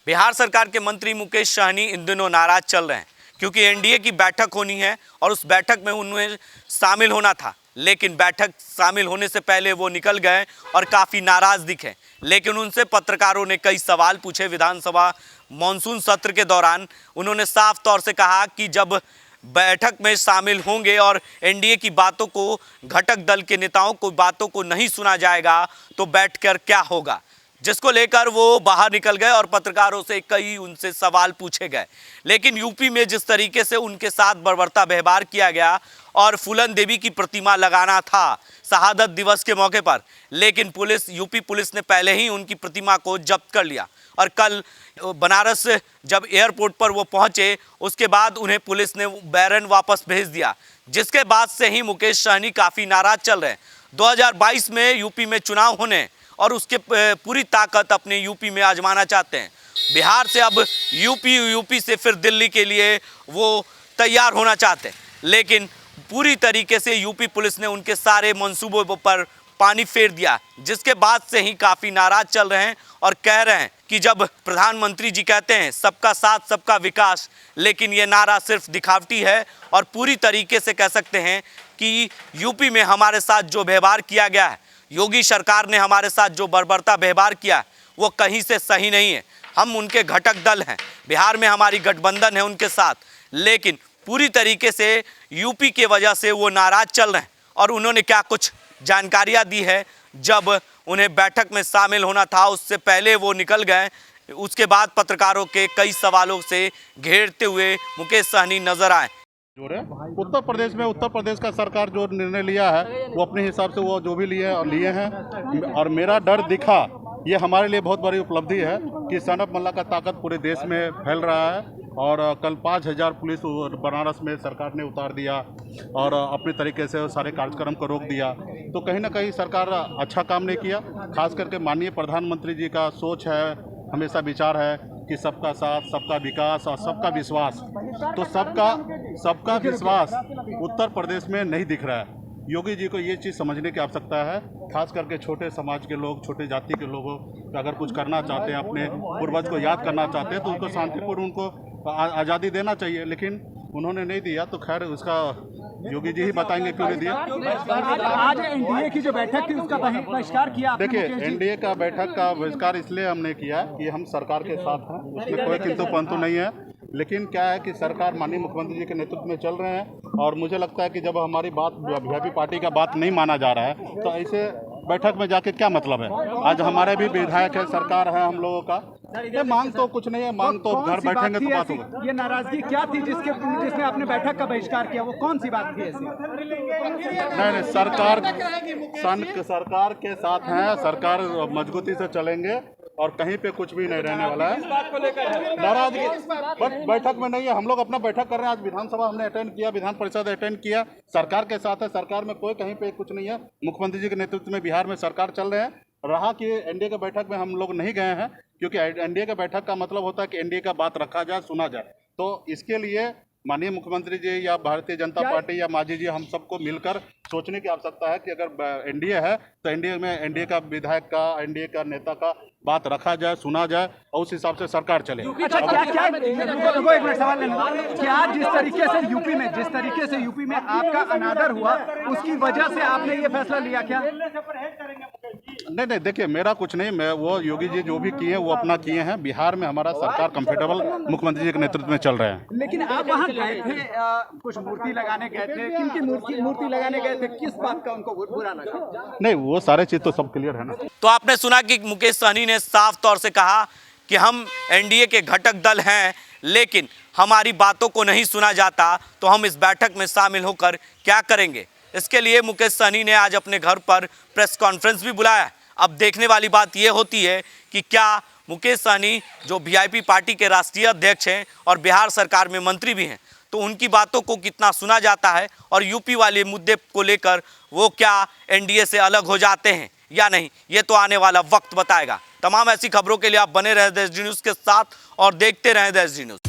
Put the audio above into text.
बिहार सरकार के मंत्री मुकेश सहनी इन दिनों नाराज चल रहे हैं क्योंकि एनडीए की बैठक होनी है और उस बैठक में उन्हें शामिल होना था, लेकिन बैठक शामिल होने से पहले वो निकल गए और काफ़ी नाराज दिखे। लेकिन उनसे पत्रकारों ने कई सवाल पूछे। विधानसभा मॉनसून सत्र के दौरान उन्होंने साफ तौर से कहा कि जब बैठक में शामिल होंगे और एनडीए की बातों को, घटक दल के नेताओं को बातों को नहीं सुना जाएगा तो बैठकर क्या होगा, जिसको लेकर वो बाहर निकल गए और पत्रकारों से कई उनसे सवाल पूछे गए। लेकिन यूपी में जिस तरीके से उनके साथ बर्बरता व्यवहार किया गया और फूलन देवी की प्रतिमा लगाना था शहादत दिवस के मौके पर, लेकिन यूपी पुलिस ने पहले ही उनकी प्रतिमा को जब्त कर लिया और कल बनारस जब एयरपोर्ट पर वो पहुंचे उसके बाद उन्हें पुलिस ने बैरन वापस भेज दिया, जिसके बाद से ही मुकेश सहनी काफ़ी नाराज चल रहे हैं। 2022 में यूपी में चुनाव होने और उसके पूरी ताकत अपने यूपी में आजमाना चाहते हैं। बिहार से अब यूपी से फिर दिल्ली के लिए वो तैयार होना चाहते हैं, लेकिन पूरी तरीके से यूपी पुलिस ने उनके सारे मंसूबों पर पानी फेर दिया, जिसके बाद से ही काफ़ी नाराज चल रहे हैं और कह रहे हैं कि जब प्रधानमंत्री जी कहते हैं सबका साथ सबका विकास, लेकिन ये नारा सिर्फ दिखावटी है और पूरी तरीके से कह सकते हैं कि यूपी में हमारे साथ जो व्यवहार किया गया है, योगी सरकार ने हमारे साथ जो बर्बरता व्यवहार किया वो कहीं से सही नहीं है। हम उनके घटक दल हैं, बिहार में हमारी गठबंधन है उनके साथ, लेकिन पूरी तरीके से यूपी के वजह से वो नाराज चल रहे हैं। और उन्होंने क्या कुछ जानकारियां दी है, जब उन्हें बैठक में शामिल होना था उससे पहले वो निकल गए, उसके बाद पत्रकारों के कई सवालों से घेरते हुए मुकेश सहनी नजर आए। उत्तर प्रदेश में उत्तर प्रदेश का सरकार जो निर्णय लिया है वो अपने हिसाब से वो जो भी लिए हैं और मेरा डर दिखा, ये हमारे लिए बहुत बड़ी उपलब्धि है कि सन ऑफ मल्ला का ताकत पूरे देश में फैल रहा है। और कल 5000 पुलिस बनारस में सरकार ने उतार दिया और अपने तरीके से सारे कार्यक्रम को रोक दिया, तो कहीं ना कहीं सरकार अच्छा काम नहीं किया। खास करके माननीय प्रधानमंत्री जी का सोच है, हमेशा विचार है कि सबका साथ सबका विकास और सबका विश्वास, तो सबका विश्वास उत्तर प्रदेश में नहीं दिख रहा है। योगी जी को ये चीज़ समझने की आवश्यकता है, खास करके छोटे समाज के लोग, छोटे जाति के लोगों अगर कुछ करना चाहते हैं, अपने पूर्वज को याद करना चाहते हैं, तो उनको शांतिपूर्ण उनको आज़ादी देना चाहिए, लेकिन उन्होंने नहीं दिया। तो खैर उसका योगी जी ही बताएंगे क्यों नहीं दिया। आज एनडीए की जो बैठक थी उसका बहिष्कार किया। देखिए, एनडीए का बैठक का बहिष्कार इसलिए हमने किया कि हम सरकार के साथ हैं, उसमें कोई किंतु परंतु नहीं है। लेकिन क्या है कि सरकार माननीय मुख्यमंत्री जी के नेतृत्व में चल रहे हैं और मुझे लगता है कि जब हमारी बात वीआईपी पार्टी का बात नहीं माना जा रहा है तो ऐसे बैठक में जाके क्या मतलब है। आज हमारे भी विधायक है, सरकार है हम लोगों का, ये मांग तो कुछ नहीं है, मांग तो घर बैठेंगे तो बात होगा। ये नाराजगी क्या थी जिसने आपने बैठक का बहिष्कार किया, वो कौन सी बात थी ऐसी? नहीं, सरकार के साथ हैं, सरकार मजबूती से चलेंगे और कहीं पे कुछ भी नहीं रहने वाला है। नाराजगी बट बैठक में नहीं है, हम लोग अपना बैठक कर रहे हैं। आज विधानसभा हमने अटेंड किया, विधान परिषद अटेंड किया, सरकार के साथ है, सरकार में कोई कहीं पे कुछ नहीं है। मुख्यमंत्री जी के नेतृत्व में बिहार में सरकार चल रहे हैं। रहा कि एनडीए के बैठक में हम लोग नहीं गए हैं, क्योंकि एनडीए का बैठक का मतलब होता है कि एनडीए का बात रखा जाए, सुना जाए। तो इसके लिए माननीय मुख्यमंत्री जी या भारतीय जनता पार्टी या मांझी जी, हम सबको मिलकर सोचने की आवश्यकता है कि अगर एनडीए है तो एनडीए में एनडीए का विधायक का, एनडीए का नेता का बात रखा जाए, सुना जाए और उस हिसाब से सरकार चले। अच्छा, क्या एक मिनट सवाल लेना, क्या जिस तरीके से यूपी में आपका अनादर हुआ उसकी वजह से आपने ये फैसला लिया क्या? नहीं, देखिए मेरा कुछ नहीं, मैं वो योगी जी जो भी किए हैं वो अपना किए हैं। बिहार में हमारा सरकार कंफर्टेबल मुख्यमंत्री जी के नेतृत्व में चल रहे हैं। लेकिन आप वहाँ गए थे, कुछ मूर्ति लगाने गए थे, किनकी मूर्ति लगाने गए थे, किस बात का उनको बुरा लगा? नहीं, वो सारे चीज तो सब क्लियर है ना। तो आपने सुना कि मुकेश सहनी ने साफ तौर से कहा कि हम एनडीए के घटक दल हैं, लेकिन हमारी बातों को नहीं सुना जाता तो हम इस बैठक में शामिल होकर क्या करेंगे। इसके लिए मुकेश सहनी ने आज अपने घर पर प्रेस कॉन्फ्रेंस भी बुलाया। अब देखने वाली बात यह होती है कि क्या मुकेश सहनी जो वीआईपी पार्टी के राष्ट्रीय अध्यक्ष हैं और बिहार सरकार में मंत्री भी हैं, तो उनकी बातों को कितना सुना जाता है और यूपी वाले मुद्दे को लेकर वो क्या एनडीए से अलग हो जाते हैं या नहीं, ये तो आने वाला वक्त बताएगा। तमाम ऐसी खबरों के लिए आप बने रहे देश न्यूज़ के साथ और देखते रहें देश न्यूज़।